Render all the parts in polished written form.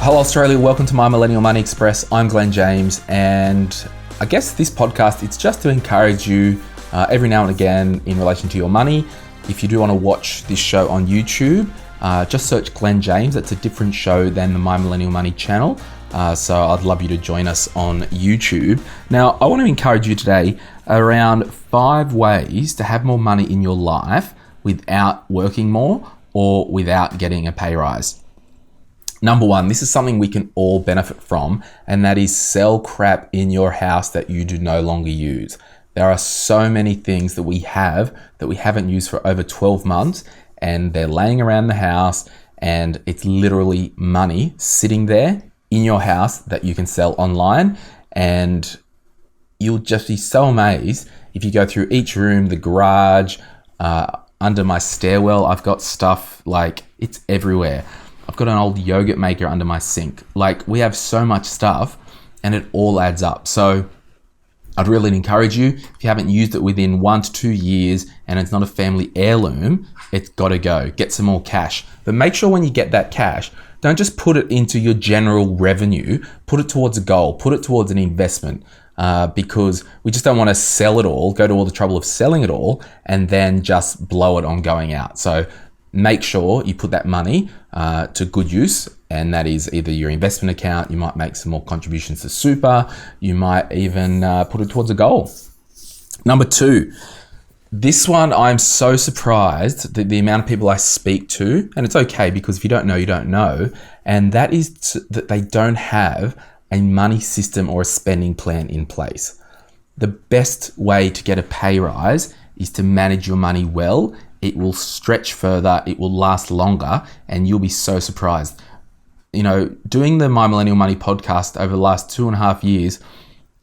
Hello Australia, welcome to My Millennial Money Express. I'm Glen James, and I guess this podcast, it's just to encourage you every now and again in relation to your money. If you do want to watch this show on YouTube, just search Glen James. It's a different show than the My Millennial Money channel. So I'd love you to join us on YouTube. Now, I want to encourage you today around 5 ways to have more money in your life without working more or without getting a pay rise. Number 1, this is something we can all benefit from, and that is sell crap in your house that you do no longer use. There are so many things that we have that we haven't used for over 12 months, and they're laying around the house, and it's literally money sitting there in your house that you can sell online. And you'll just be so amazed if you go through each room, the garage, under my stairwell, I've got stuff like it's everywhere. I've got an old yogurt maker under my sink. Like, we have so much stuff and it all adds up. So I'd really encourage you, if you haven't used it within 1 to 2 years and it's not a family heirloom, it's got to go. Get some more cash. But make sure when you get that cash, don't just put it into your general revenue. Put it towards a goal. Put it towards an investment. Because we just don't want to sell it all, go to all the trouble of selling it all, and then just blow it on going out. So make sure you put that money to good use, and that is either your investment account. You might make some more contributions to super. You might even put it towards a goal. Number 2, this one, I'm so surprised that the amount of people I speak to, and it's okay because if you don't know, you don't know, and that is that they don't have a money system or a spending plan in place. The best way to get a pay rise is to manage your money well. It will stretch further, it will last longer, and you'll be so surprised. You know, doing the My Millennial Money podcast over the last 2.5 years,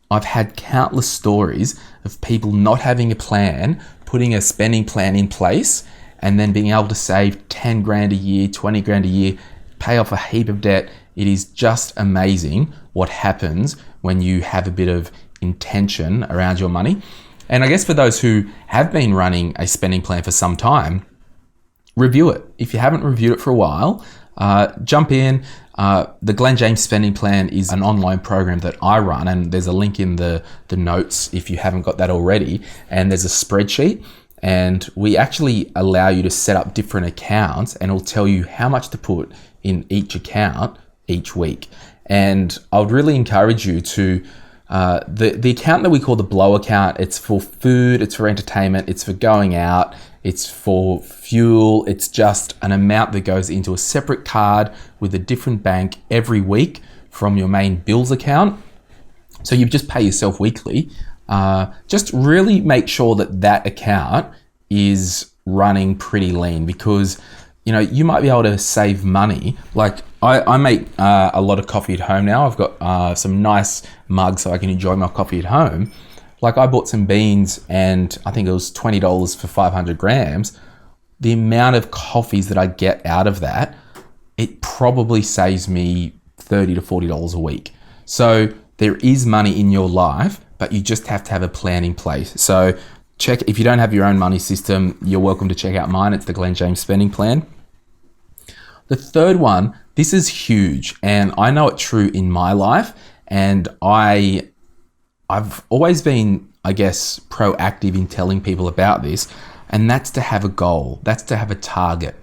I've had countless stories of people not having a plan, putting a spending plan in place, and then being able to save 10 grand a year, 20 grand a year, pay off a heap of debt. It is just amazing what happens when you have a bit of intention around your money. And I guess for those who have been running a spending plan for some time, review it. If you haven't reviewed it for a while, jump in. The Glen James Spending Plan is an online program that I run, and there's a link in the notes if you haven't got that already. And there's a spreadsheet, and we actually allow you to set up different accounts, and it'll tell you how much to put in each account each week. And I would really encourage you to the account that we call the blow account. It's for food, it's for entertainment, it's for going out, it's for fuel. It's just an amount that goes into a separate card with a different bank every week from your main bills account. So you just pay yourself weekly. Just really make sure that that account is running pretty lean, because you know, you might be able to save money. Like I make a lot of coffee at home now. I've got some nice mugs so I can enjoy my coffee at home. Like, I bought some beans and I think it was $20 for 500 grams. The amount of coffees that I get out of that, it probably saves me $30 to $40 a week. So there is money in your life, but you just have to have a plan in place. So check, if you don't have your own money system, you're welcome to check out mine. It's the Glen James Spending Plan. The third one, this is huge, and I know it's true in my life, and I've always been, I guess, proactive in telling people about this, and that's to have a goal. That's to have a target.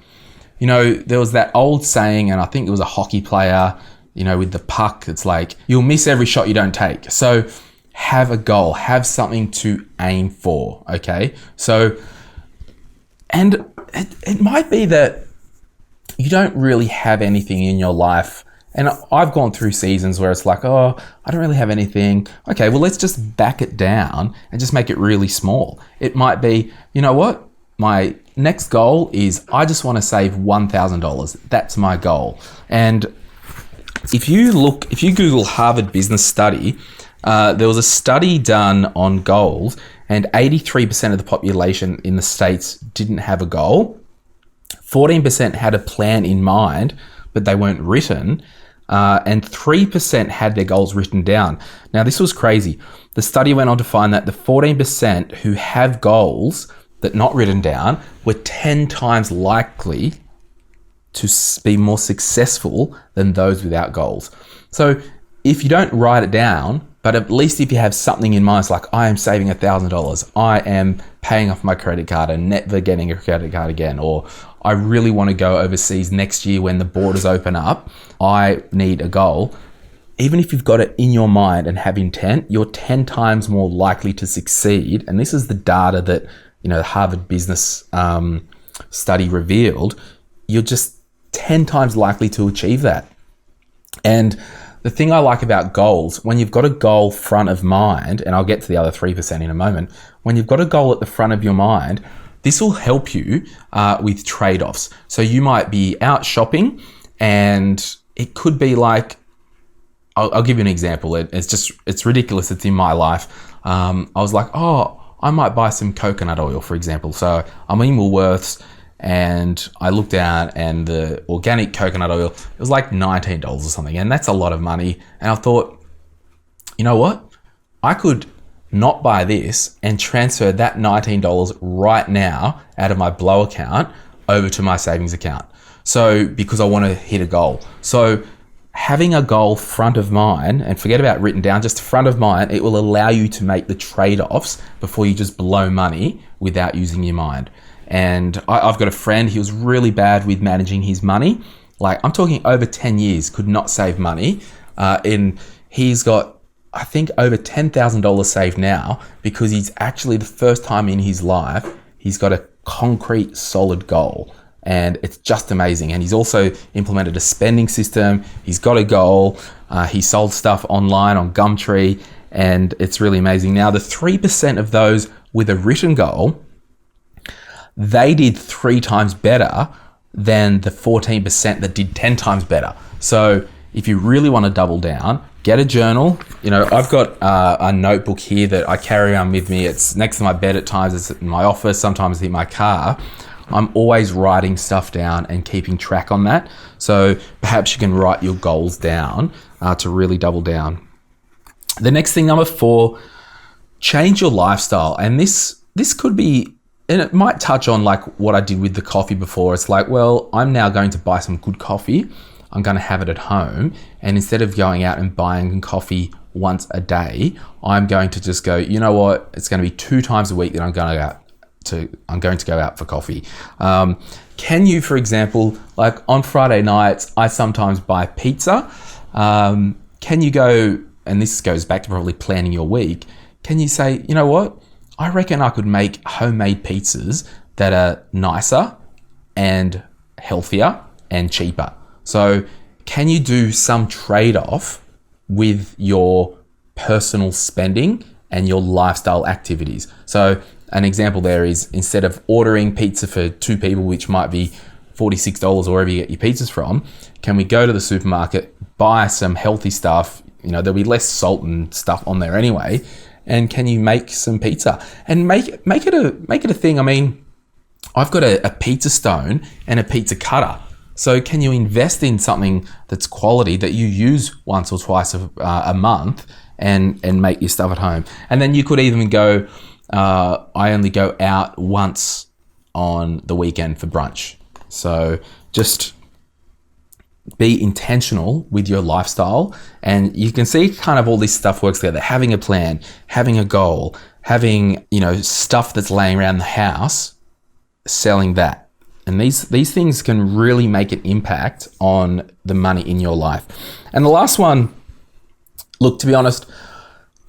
You know, there was that old saying, and I think it was a hockey player, you know, with the puck, it's like, you'll miss every shot you don't take. So have a goal, have something to aim for, okay? So, and it might be that you don't really have anything in your life. And I've gone through seasons where it's like, oh, I don't really have anything. Okay, well, let's just back it down and just make it really small. It might be, you know what? My next goal is I just want to save $1,000. That's my goal. And if you Google Harvard Business Study, there was a study done on goals, and 83% of the population in the States didn't have a goal. 14% had a plan in mind, but they weren't written, and 3% had their goals written down. Now, this was crazy. The study went on to find that the 14% who have goals that not written down were 10 times likely to be more successful than those without goals. So if you don't write it down, but at least if you have something in mind, it's like, I am saving $1,000, I am paying off my credit card and never getting a credit card again, or I really want to go overseas next year when the borders open up, I need a goal. Even if you've got it in your mind and have intent, you're 10 times more likely to succeed. And this is the data that, the Harvard Business study revealed. You're just 10 times likely to achieve that. And the thing I like about goals, when you've got a goal front of mind, and I'll get to the other 3% in a moment, when you've got a goal at the front of your mind, this will help you with trade-offs. So you might be out shopping, and it could be like, I'll give you an example. It's ridiculous. It's in my life. I was like, I might buy some coconut oil, for example. So I'm in Woolworths, and I looked down, and the organic coconut oil, it was like $19 or something, and that's a lot of money. And I thought, you know what? I could not buy this and transfer that $19 right now out of my Blow account over to my savings account. So because I want to hit a goal. So having a goal front of mind, and forget about written down, just front of mind, it will allow you to make the trade-offs before you just blow money without using your mind. And I've got a friend, he was really bad with managing his money. Like, I'm talking over 10 years, could not save money. And he's got, I think, over $10,000 saved now, because he's actually, the first time in his life, he's got a concrete, solid goal. And it's just amazing. And he's also implemented a spending system. He's got a goal. He sold stuff online on Gumtree, and it's really amazing. Now, the 3% of those with a written goal, they did 3 times better than the 14% that did 10 times better. So if you really want to double down, get a journal. I've got a notebook here that I carry around with me. It's next to my bed at times. It's in my office, sometimes in my car. I'm always writing stuff down and keeping track on that. So perhaps you can write your goals down to really double down. The next thing, number 4, change your lifestyle. And this could be, and it might touch on like what I did with the coffee before. It's like, well, I'm now going to buy some good coffee. I'm going to have it at home. And instead of going out and buying coffee once a day, I'm going to just go, you know what? It's going to be 2 times a week that I'm going to go out for coffee. Can you, for example, like on Friday nights, I sometimes buy pizza. Can you go, and this goes back to probably planning your week, can you say, you know what? I reckon I could make homemade pizzas that are nicer and healthier and cheaper. So can you do some trade-off with your personal spending and your lifestyle activities? So an example there is, instead of ordering pizza for 2 people, which might be $46 or wherever you get your pizzas from, can we go to the supermarket, buy some healthy stuff? There'll be less salt and stuff on there anyway. And can you make some pizza and make it a thing? I mean, I've got a pizza stone and a pizza cutter. So can you invest in something that's quality that you use once or twice a month and make your stuff at home? And then you could even go, I only go out once on the weekend for brunch. So just be intentional with your lifestyle, and you can see kind of all this stuff works together. Having a plan, having a goal, having, stuff that's laying around the house, selling that. And these things can really make an impact on the money in your life. And the last one, look, to be honest,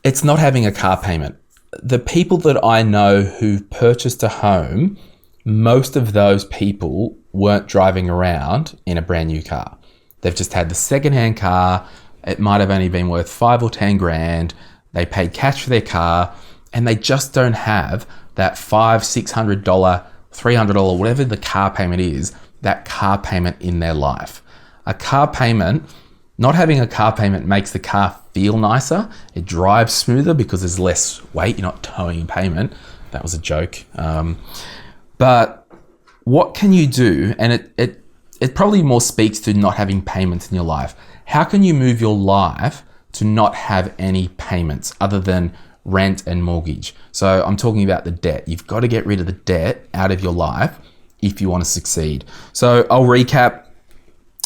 it's not having a car payment. The people that I know who've purchased a home, most of those people weren't driving around in a brand new car. They've just had the secondhand car. It might have only been worth 5 or 10 grand. They paid cash for their car, and they just don't have that $500, $600, $300, whatever the car payment is, that car payment in their life. A car payment, not having a car payment makes the car feel nicer. It drives smoother because there's less weight. You're not towing a payment. That was a joke. But what can you do? And it probably more speaks to not having payments in your life. How can you move your life to not have any payments other than rent and mortgage? So I'm talking about the debt. You've got to get rid of the debt out of your life if you want to succeed. So I'll recap.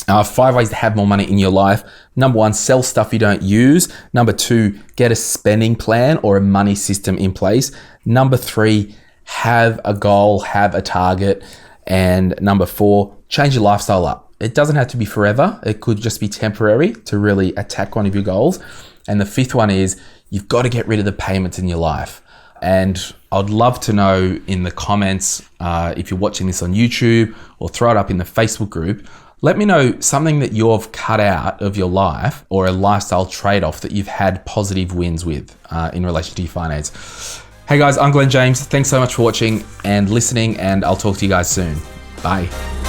5 ways to have more money in your life. Number 1, sell stuff you don't use. Number 2, get a spending plan or a money system in place. Number 3, have a goal, have a target. And number 4, change your lifestyle up. It doesn't have to be forever. It could just be temporary to really attack one of your goals. And the 5th one is you've got to get rid of the payments in your life. And I'd love to know in the comments, if you're watching this on YouTube, or throw it up in the Facebook group. Let me know something that you've cut out of your life or a lifestyle trade-off that you've had positive wins with in relation to your finance. Hey guys, I'm Glen James. Thanks so much for watching and listening, and I'll talk to you guys soon. Bye.